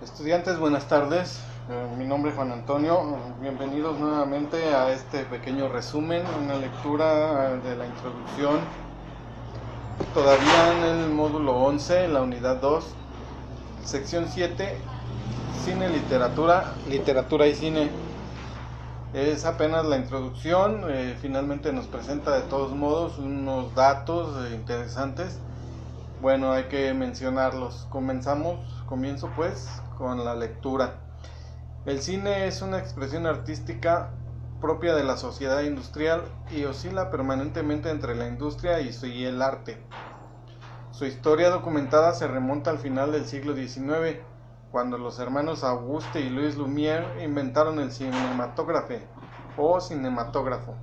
Estudiantes, buenas tardes. Mi nombre es Juan Antonio. Bienvenidos nuevamente a este pequeño resumen, una lectura de la introducción. Todavía en el módulo 11, la unidad 2, sección 7, cine, literatura y cine. Es apenas la introducción, finalmente nos presenta de todos modos unos datos interesantes. Bueno, hay que mencionarlos. Comienzo pues con la lectura. El cine es una expresión artística propia de la sociedad industrial y oscila permanentemente entre la industria y el arte. Su historia documentada se remonta al final del siglo XIX, cuando los hermanos Auguste y Louis Lumière inventaron el cinematógrafo o cinematógrafo.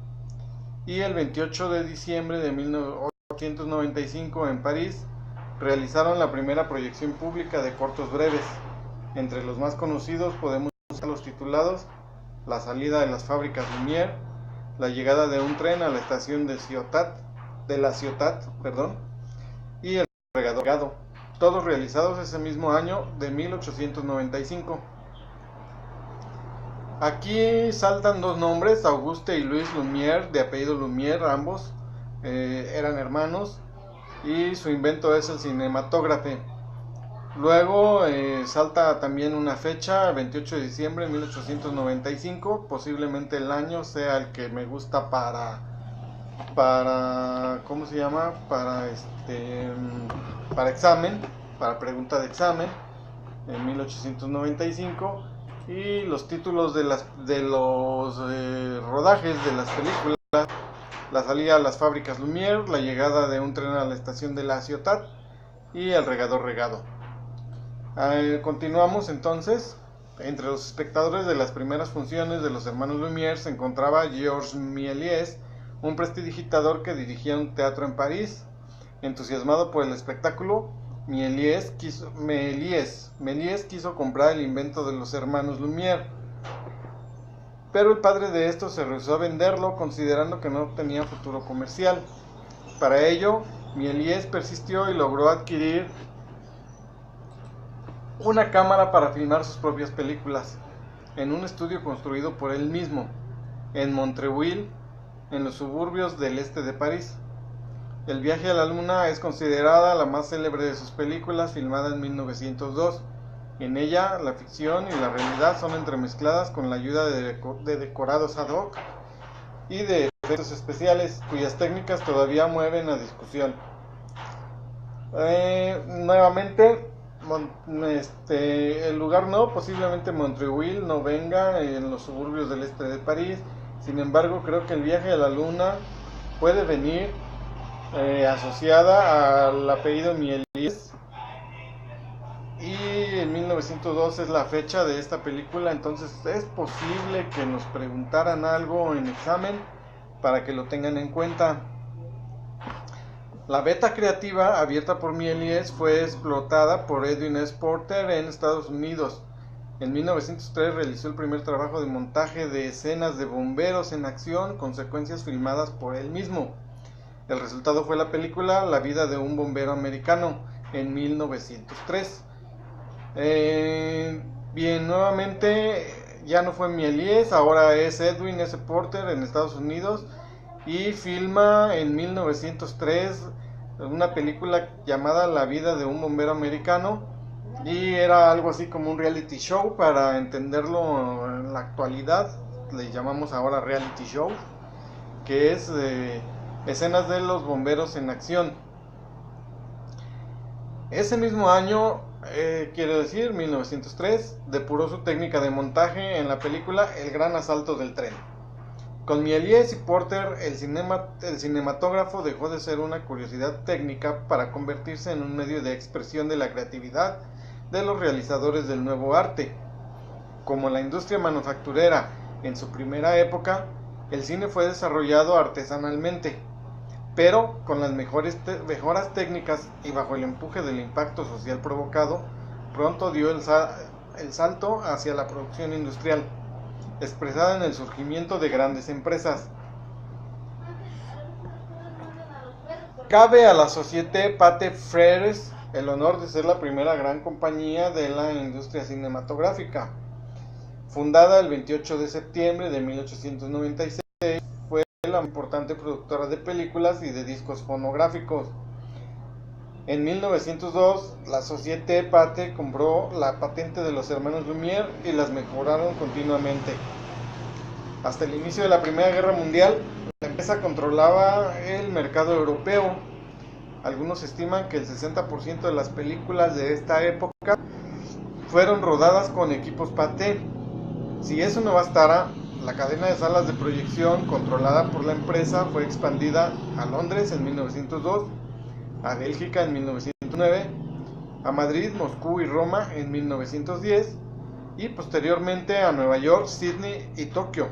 Y el 28 de diciembre de 1895 en París realizaron la primera proyección pública de cortos breves. Entre los más conocidos podemos citar los titulados La salida de las fábricas Lumière, La llegada de un tren a la estación de la Ciotat, y El regado, todos realizados ese mismo año de 1895. Aquí saltan dos nombres, Auguste y Louis Lumière, de apellido Lumière, ambos eran hermanos, y su invento es el cinematógrafo. Luego salta también una fecha, 28 de diciembre de 1895, posiblemente el año sea el que me gusta ¿cómo se llama? Para examen, para pregunta de examen, en 1895, y los títulos de los rodajes de las películas: La salida a las fábricas Lumière, La llegada de un tren a la estación de la Ciotat y El regado. Continuamos entonces. Entre los espectadores de las primeras funciones de los hermanos Lumière se encontraba Georges Méliès, un prestidigitador que dirigía un teatro en París. Entusiasmado por el espectáculo, Méliès quiso comprar el invento de los hermanos Lumière, pero el padre de estos se rehusó a venderlo, considerando que no tenía futuro comercial. Para ello, Méliès persistió y logró adquirir una cámara para filmar sus propias películas, en un estudio construido por él mismo, en Montreuil, en los suburbios del este de París. El viaje a la luna es considerada la más célebre de sus películas, filmada en 1902. En ella, la ficción y la realidad son entremezcladas con la ayuda de decorados ad hoc y de efectos especiales, cuyas técnicas todavía mueven a discusión. Nuevamente, el lugar no, posiblemente Montreuil no venga en los suburbios del este de París. Sin embargo, creo que el viaje a la luna puede venir asociada al apellido Méliès, y en 1902 es la fecha de esta película. Entonces es posible que nos preguntaran algo en examen para que lo tengan en cuenta. La beta creativa abierta por Méliès fue explotada por Edwin S. Porter en Estados Unidos. En 1903 realizó el primer trabajo de montaje de escenas de bomberos en acción con secuencias filmadas por él mismo. El resultado fue la película La vida de un bombero americano en 1903. Bien, nuevamente ya no fue Méliès, ahora es Edwin S. Porter en Estados Unidos, y filma en 1903 una película llamada La vida de un bombero americano, y era algo así como un reality show. Para entenderlo en la actualidad le llamamos ahora reality show, que es escenas de los bomberos en acción. Ese mismo año, quiero decir 1903, depuró su técnica de montaje en la película El gran asalto del tren. Con Méliès y Porter, el cinematógrafo dejó de ser una curiosidad técnica para convertirse en un medio de expresión de la creatividad de los realizadores del nuevo arte. Como la industria manufacturera en su primera época, el cine fue desarrollado artesanalmente, pero con las mejoras técnicas y bajo el empuje del impacto social provocado, pronto dio el salto hacia la producción industrial, expresada en el surgimiento de grandes empresas. Cabe a la Société Pathé Frères el honor de ser la primera gran compañía de la industria cinematográfica. Fundada el 28 de septiembre de 1896, fue la más importante productora de películas y de discos fonográficos. En 1902, la Société Pathé compró la patente de los hermanos Lumière y las mejoraron continuamente. Hasta el inicio de la Primera Guerra Mundial, la empresa controlaba el mercado europeo. Algunos estiman que el 60% de las películas de esta época fueron rodadas con equipos Pathé. Si eso no bastara, la cadena de salas de proyección controlada por la empresa fue expandida a Londres en 1902, a Bélgica en 1909, a Madrid, Moscú y Roma en 1910 y posteriormente a Nueva York, Sydney y Tokio.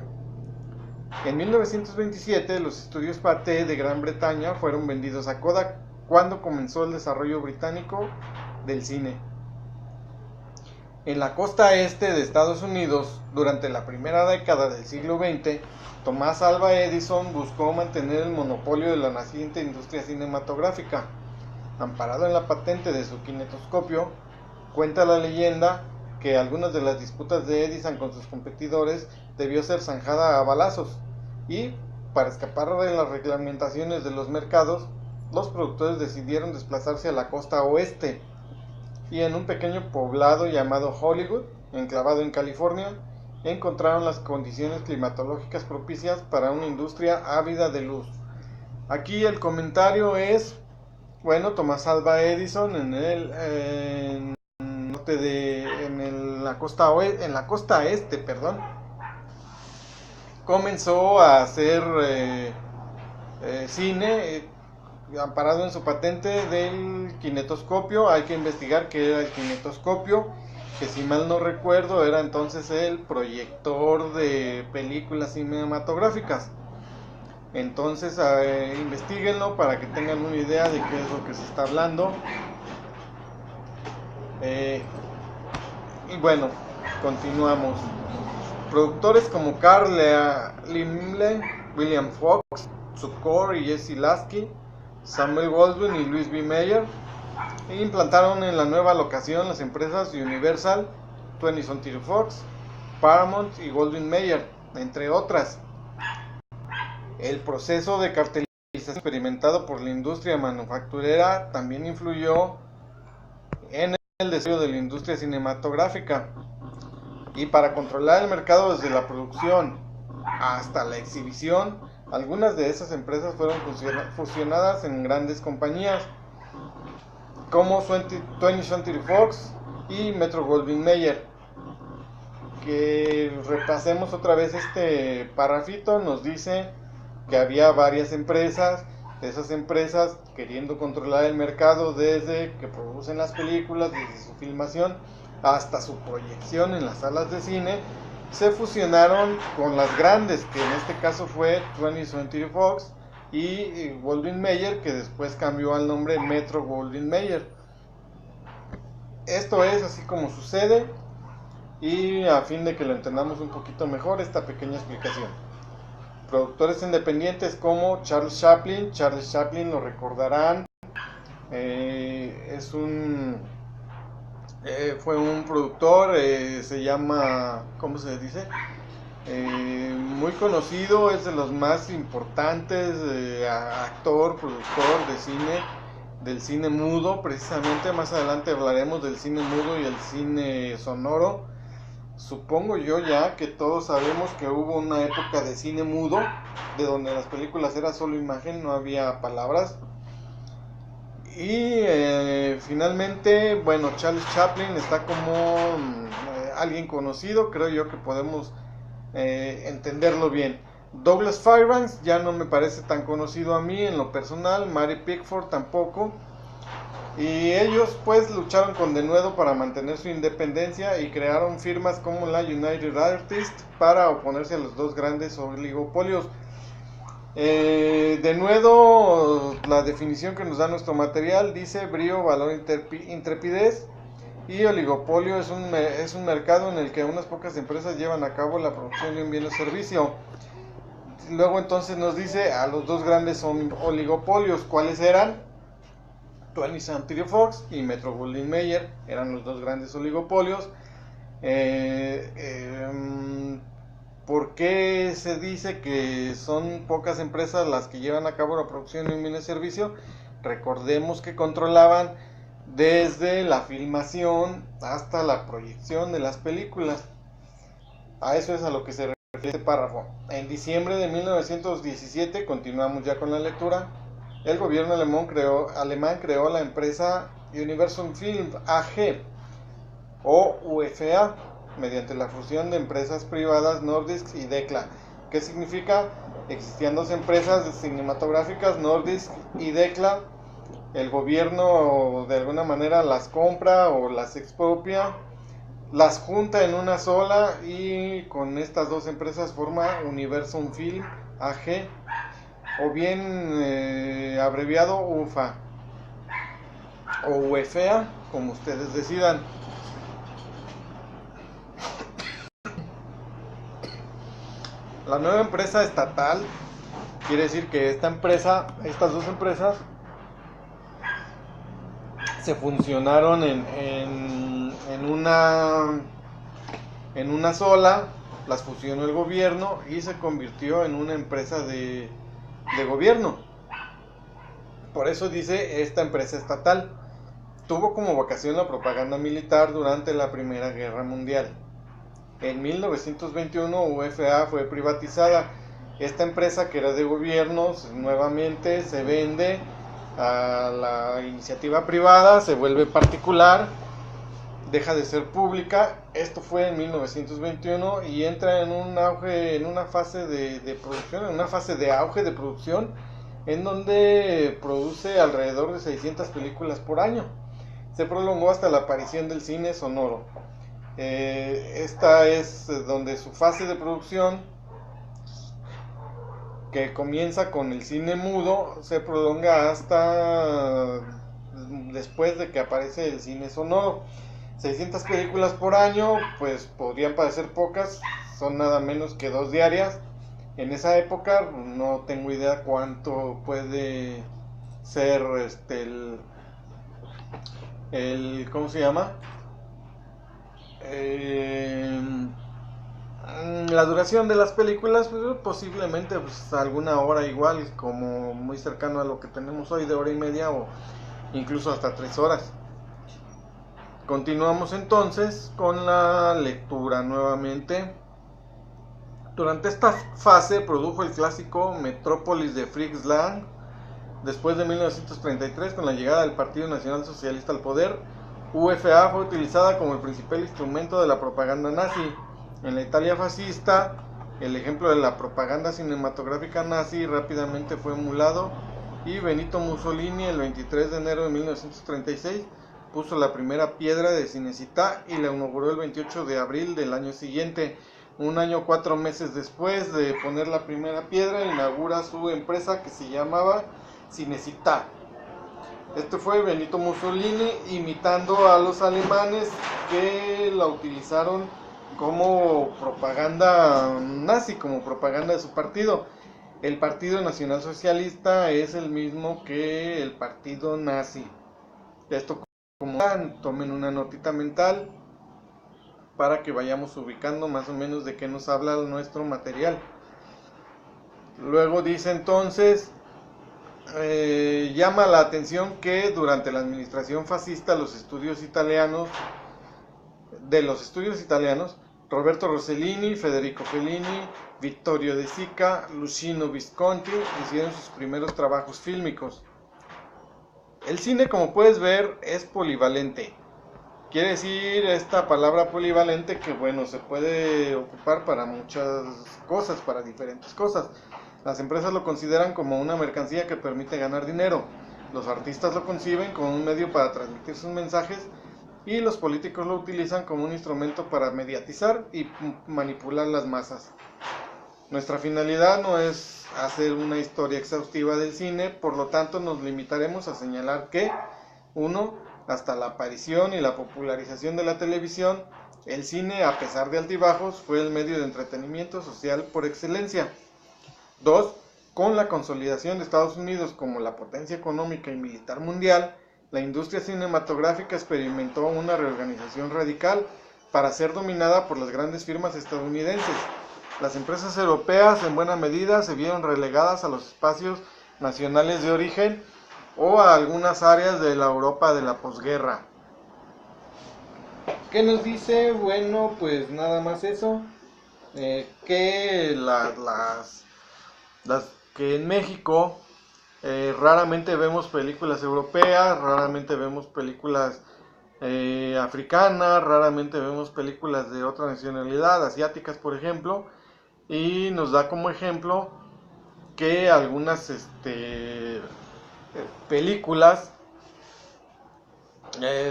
En 1927 los estudios Pathé de Gran Bretaña fueron vendidos a Kodak, cuando comenzó el desarrollo británico del cine. En la costa este de Estados Unidos, durante la primera década del siglo XX, Thomas Alva Edison buscó mantener el monopolio de la naciente industria cinematográfica. Amparado en la patente de su kinetoscopio, cuenta la leyenda que algunas de las disputas de Edison con sus competidores debió ser zanjada a balazos y, para escapar de las reglamentaciones de los mercados, los productores decidieron desplazarse a la costa oeste y en un pequeño poblado llamado Hollywood, enclavado en California, encontraron las condiciones climatológicas propicias para una industria ávida de luz. Aquí el comentario es, bueno, Thomas Alva Edison en la costa este, comenzó a hacer cine amparado en su patente del kinetoscopio. Hay que investigar qué era el kinetoscopio, que si mal no recuerdo era entonces el proyector de películas cinematográficas. Entonces investiguenlo para que tengan una idea de qué es lo que se está hablando. Y bueno, continuamos. Productores como Carl Laemmle, William Fox, Cukor y Jesse Lasky, Samuel Goldwyn y Louis B. Mayer implantaron en la nueva locación las empresas Universal, 20th Century Fox, Paramount y Goldwyn Mayer, entre otras. El proceso de cartelización experimentado por la industria manufacturera también influyó en el desarrollo de la industria cinematográfica. Y para controlar el mercado desde la producción hasta la exhibición, algunas de esas empresas fueron fusionadas en grandes compañías como 20th Century Fox y Metro-Goldwyn-Mayer. Que repasemos otra vez este parrafito, nos dice que había varias empresas, esas empresas queriendo controlar el mercado desde que producen las películas, desde su filmación hasta su proyección en las salas de cine, se fusionaron con las grandes, que en este caso fue 20th Century Fox y Goldwyn-Mayer, que después cambió al nombre Metro-Goldwyn-Mayer. Esto es así como sucede, y a fin de que lo entendamos un poquito mejor, esta pequeña explicación. Productores independientes como Charles Chaplin lo recordarán, fue un productor, se llama, ¿cómo se dice? Muy conocido, es de los más importantes, actor, productor de cine, del cine mudo, precisamente. Más adelante hablaremos del cine mudo y el cine sonoro. Supongo yo ya que todos sabemos que hubo una época de cine mudo, de donde las películas eran solo imagen, no había palabras. Y finalmente, bueno, Charles Chaplin está como alguien conocido, creo yo que podemos entenderlo bien. Douglas Fairbanks ya no me parece tan conocido a mí en lo personal, Mary Pickford tampoco. Y ellos pues lucharon con denuedo para mantener su independencia y crearon firmas como la United Artists para oponerse a los dos grandes oligopolios. Denuedo, la definición que nos da nuestro material dice brío, valor, intrepidez, y oligopolio es un mercado en el que unas pocas empresas llevan a cabo la producción de un bien o servicio. Luego entonces nos dice a los dos grandes oligopolios, ¿cuáles eran? 20th Century Fox y Metro-Goldwyn-Mayer eran los dos grandes oligopolios. ¿Por qué se dice que son pocas empresas las que llevan a cabo la producción en bienes y servicios? Recordemos que controlaban desde la filmación hasta la proyección de las películas. A eso es a lo que se refiere este párrafo. En diciembre de 1917, continuamos ya con la lectura, el gobierno alemán creó la empresa Universum Film AG o UFA mediante la fusión de empresas privadas Nordisk y Dekla. ¿Qué significa? Existían dos empresas cinematográficas, Nordisk y Dekla. El gobierno de alguna manera las compra o las expropia, las junta en una sola y con estas dos empresas forma Universum Film AG o bien abreviado UFA o UFA, como ustedes decidan. La nueva empresa estatal quiere decir que estas dos empresas se funcionaron en una sola, las fusionó el gobierno y se convirtió en una empresa de gobierno. Por eso dice esta empresa estatal. Tuvo como vocación la propaganda militar durante la Primera Guerra Mundial. En 1921 UFA fue privatizada. Esta empresa, que era de gobierno, nuevamente se vende a la iniciativa privada, se vuelve particular, deja de ser pública. Esto fue en 1921 y entra en un auge, en una fase de producción, en una fase de auge de producción, en donde produce alrededor de 600 películas por año. Se prolongó hasta la aparición del cine sonoro. Esta es donde su fase de producción, que comienza con el cine mudo, se prolonga hasta después de que aparece el cine sonoro. 600 películas por año, pues podrían parecer pocas, son nada menos que 2 diarias. En esa época no tengo idea cuánto puede ser ¿cómo se llama? La duración de las películas, pues, posiblemente alguna hora igual, como muy cercano a lo que tenemos hoy de hora y media o incluso hasta 3 horas. Continuamos entonces con la lectura nuevamente. Durante esta fase produjo el clásico Metrópolis de Fritz Lang. Después de 1933, con la llegada del Partido Nacional Socialista al poder, UFA fue utilizada como el principal instrumento de la propaganda nazi. En la Italia fascista, el ejemplo de la propaganda cinematográfica nazi rápidamente fue emulado y Benito Mussolini, el 23 de enero de 1936, puso la primera piedra de Cinecittà y la inauguró el 28 de abril del año siguiente. Un año 4 meses después de poner la primera piedra, inaugura su empresa que se llamaba Cinecittà. Este fue Benito Mussolini imitando a los alemanes que la utilizaron como propaganda nazi, como propaganda de su partido. El Partido Nacional Socialista es el mismo que el partido nazi. Esto, como tomen una notita mental para que vayamos ubicando más o menos de qué nos habla nuestro material. Luego dice entonces, llama la atención que durante la administración fascista los estudios italianos, Roberto Rossellini, Federico Fellini, Vittorio De Sica, Luchino Visconti hicieron sus primeros trabajos fílmicos. El cine, como puedes ver, es polivalente. Quiere decir esta palabra polivalente que, bueno, se puede ocupar para muchas cosas, para diferentes cosas. Las empresas lo consideran como una mercancía que permite ganar dinero. Los artistas lo conciben como un medio para transmitir sus mensajes y los políticos lo utilizan como un instrumento para mediatizar y manipular las masas. Nuestra finalidad no es hacer una historia exhaustiva del cine, por lo tanto nos limitaremos a señalar que 1. Hasta la aparición y la popularización de la televisión, el cine, a pesar de altibajos, fue el medio de entretenimiento social por excelencia. 2. Con la consolidación de Estados Unidos como la potencia económica y militar mundial, la industria cinematográfica experimentó una reorganización radical para ser dominada por las grandes firmas estadounidenses. Las empresas europeas en buena medida se vieron relegadas a los espacios nacionales de origen o a algunas áreas de la Europa de la posguerra. ¿Qué nos dice? Bueno, pues nada más eso, que que en México raramente vemos películas europeas, raramente vemos películas africanas, raramente vemos películas de otra nacionalidad, asiáticas por ejemplo, y nos da como ejemplo que algunas películas,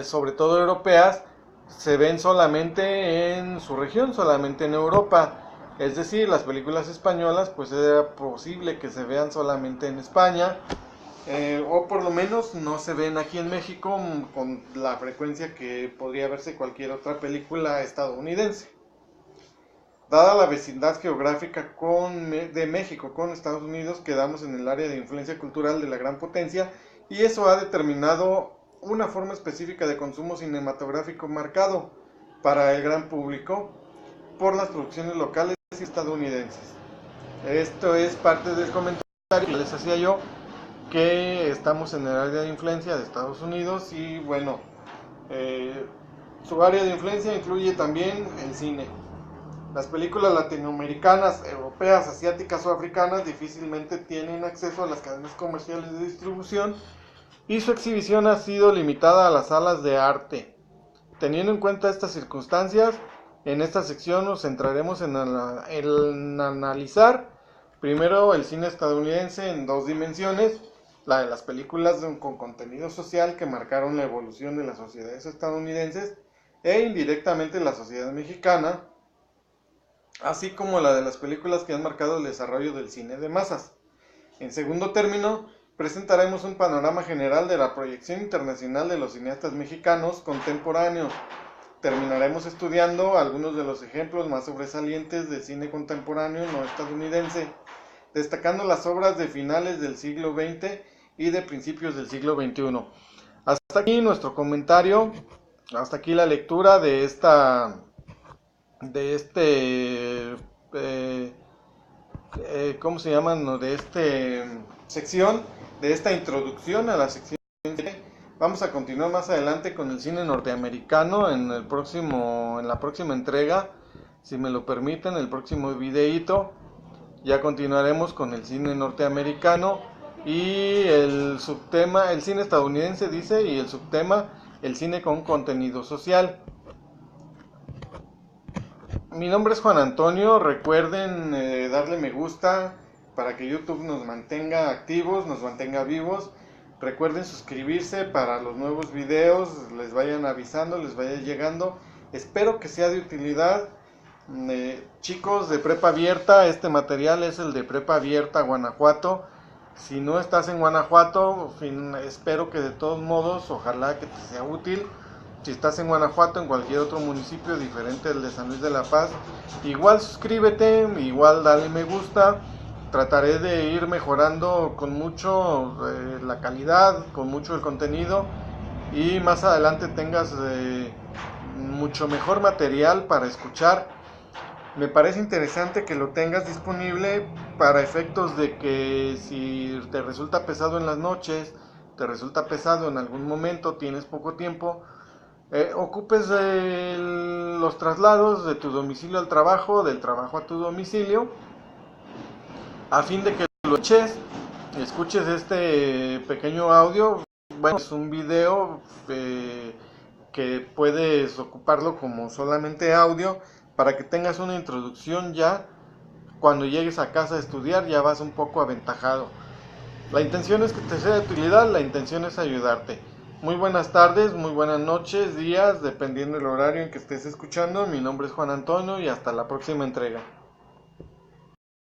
sobre todo europeas, se ven solamente en su región, solamente en Europa. Es decir, las películas españolas pues era posible que se vean solamente en España, o por lo menos no se ven aquí en México con la frecuencia que podría verse cualquier otra película estadounidense. Dada la vecindad geográfica de México con Estados Unidos, quedamos en el área de influencia cultural de la gran potencia, y eso ha determinado una forma específica de consumo cinematográfico marcado para el gran público por las producciones locales y estadounidenses. Esto es parte del comentario que les hacía yo, que estamos en el área de influencia de Estados Unidos y bueno, su área de influencia incluye también el cine. Las películas latinoamericanas, europeas, asiáticas o africanas difícilmente tienen acceso a las cadenas comerciales de distribución y su exhibición ha sido limitada a las salas de arte. Teniendo en cuenta estas circunstancias, en esta sección nos centraremos en analizar primero el cine estadounidense en dos dimensiones, la de las películas con contenido social que marcaron la evolución de las sociedades estadounidenses e indirectamente la sociedad mexicana, así como la de las películas que han marcado el desarrollo del cine de masas. En segundo término, presentaremos un panorama general de la proyección internacional de los cineastas mexicanos contemporáneos. Terminaremos estudiando algunos de los ejemplos más sobresalientes del cine contemporáneo no estadounidense, destacando las obras de finales del siglo XX y de principios del siglo XXI. Hasta aquí nuestro comentario, hasta aquí la lectura de esta ¿cómo se llaman? De esta introducción a la sección. Vamos a continuar más adelante con el cine norteamericano en la próxima entrega, si me lo permiten, el próximo videíto. Ya continuaremos con el cine norteamericano y el subtema, el cine estadounidense dice, y el subtema, el cine con contenido social. Mi nombre es Juan Antonio, recuerden darle me gusta para que YouTube nos mantenga activos, nos mantenga vivos. Recuerden suscribirse para los nuevos videos, les vayan avisando, les vaya llegando. Espero que sea de utilidad. Chicos de Prepa Abierta, este material es el de Prepa Abierta Guanajuato. Si no estás en Guanajuato, espero que de todos modos, ojalá que te sea útil. Si estás en Guanajuato, en cualquier otro municipio diferente del de San Luis de la Paz, igual suscríbete, igual dale me gusta. Trataré de ir mejorando con mucho la calidad, con mucho el contenido, y más adelante tengas mucho mejor material para escuchar. Me parece interesante que lo tengas disponible para efectos de que si te resulta pesado en las noches, te resulta pesado en algún momento, tienes poco tiempo, ocupes los traslados de tu domicilio al trabajo, del trabajo a tu domicilio, a fin de que lo escuches este pequeño audio. Bueno, es un video que puedes ocuparlo como solamente audio para que tengas una introducción ya. Cuando llegues a casa a estudiar ya vas un poco aventajado. La intención es que te sea de utilidad, la intención es ayudarte. Muy buenas tardes, muy buenas noches, días, dependiendo del horario en que estés escuchando. Mi nombre es Juan Antonio y hasta la próxima entrega.